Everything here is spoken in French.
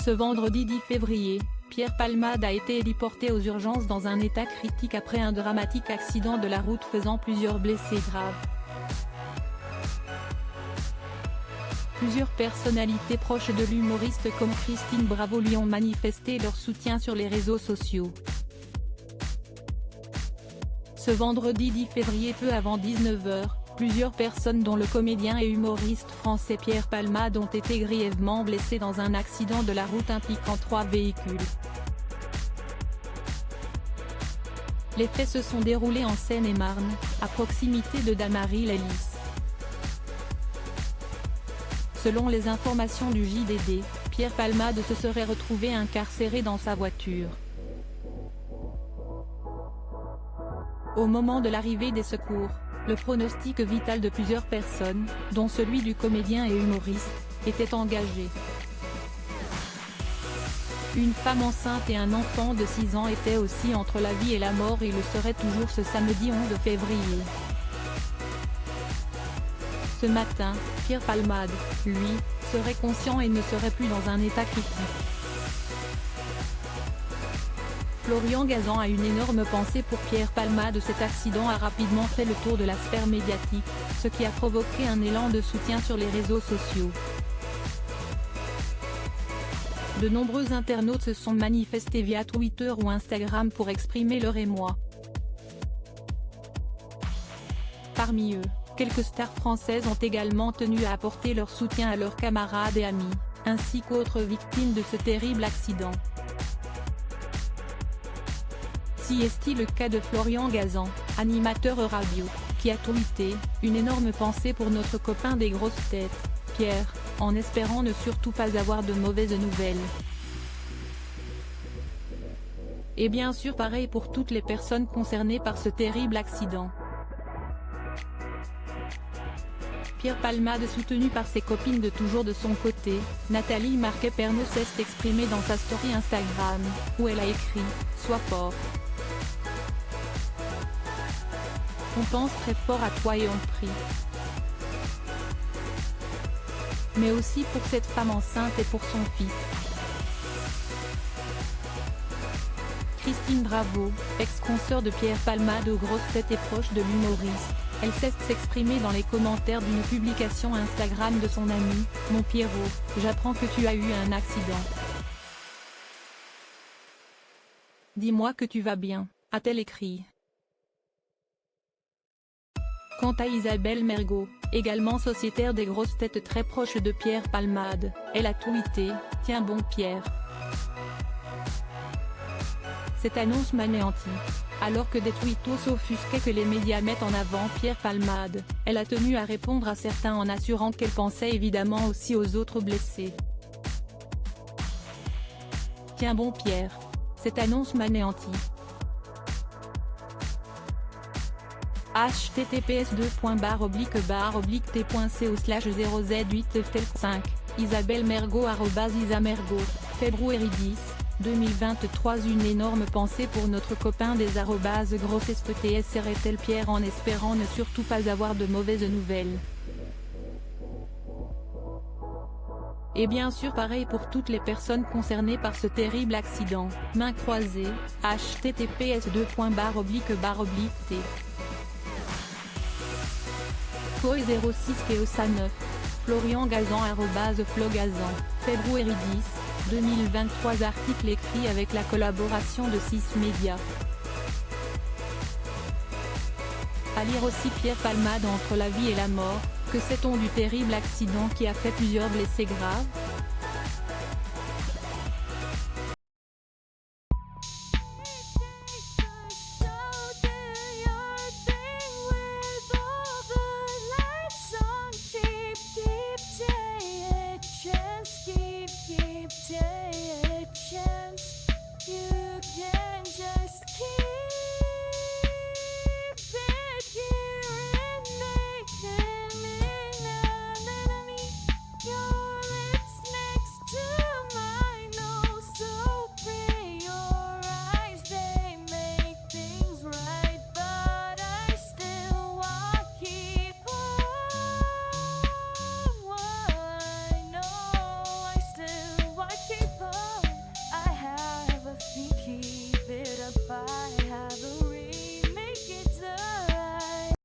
Ce vendredi 10 février, Pierre Palmade a été héliporté aux urgences dans un état critique après un dramatique accident de la route faisant plusieurs blessés graves. Plusieurs personnalités proches de l'humoriste comme Christine Bravo lui ont manifesté leur soutien sur les réseaux sociaux. Ce vendredi 10 février peu avant 19 h, plusieurs personnes dont le comédien et humoriste français Pierre Palmade ont été grièvement blessés dans un accident de la route impliquant 3 véhicules. Les faits se sont déroulés en Seine-et-Marne, à proximité de Damary-les-Lys. Selon les informations du JDD, Pierre Palmade se serait retrouvé incarcéré dans sa voiture. Au moment de l'arrivée des secours, le pronostic vital de plusieurs personnes, dont celui du comédien et humoriste, était engagé. Une femme enceinte et un enfant de 6 ans étaient aussi entre la vie et la mort et le seraient toujours ce samedi 11 février. Ce matin, Pierre Palmade, lui, serait conscient et ne serait plus dans un état critique. Florian Gazan a une énorme pensée pour Pierre Palmade. Cet accident a rapidement fait le tour de la sphère médiatique, ce qui a provoqué un élan de soutien sur les réseaux sociaux. De nombreux internautes se sont manifestés via Twitter ou Instagram pour exprimer leur émoi. Parmi eux, quelques stars françaises ont également tenu à apporter leur soutien à leurs camarades et amis, ainsi qu'autres victimes de ce terrible accident. Si est-il le cas de Florian Gazan, animateur radio, qui a tweeté « Une énorme pensée pour notre copain des grosses têtes, Pierre, en espérant ne surtout pas avoir de mauvaises nouvelles. » Et bien sûr pareil pour toutes les personnes concernées par ce terrible accident. Pierre Palmade soutenu par ses copines de toujours de son côté, Nathalie Marquet-Pernot s'est exprimée dans sa story Instagram, où elle a écrit « Sois fort. On pense très fort à toi et on prie. » Mais aussi pour cette femme enceinte et pour son fils. Christine Bravo, ex-consoeur de Pierre Palmade aux grosses têtes et proche de l'humoriste, elle s'est exprimée dans les commentaires d'une publication Instagram de son ami « Mon Pierrot, j'apprends que tu as eu un accident. Dis-moi que tu vas bien », a-t-elle écrit. Quant à Isabelle Mergo, également sociétaire des grosses têtes très proche de Pierre Palmade, elle a tweeté « Tiens bon Pierre. » Cette annonce m'anéantit. Alors que des tweetos s'offusquaient que les médias mettent en avant Pierre Palmade, elle a tenu à répondre à certains en assurant qu'elle pensait évidemment aussi aux autres blessés. Tiens bon Pierre. Cette annonce m'anéantit. https://t.co/0z8ft5 Isabelle Mergo @isamergo, février 10, 2023. Une énorme pensée pour notre copain des @grosses-têtes Pierre en espérant ne surtout pas avoir de mauvaises nouvelles. Et bien sûr pareil pour toutes les personnes concernées par ce terrible accident, mains croisées, https://t. Coe 06 Keosa 9, Florian Gazan @flogazan, février 10, 2023. Article écrit avec la collaboration de 6 médias. À lire aussi Pierre Palmade entre la vie et la mort, que sait-on du terrible accident qui a fait plusieurs blessés graves ?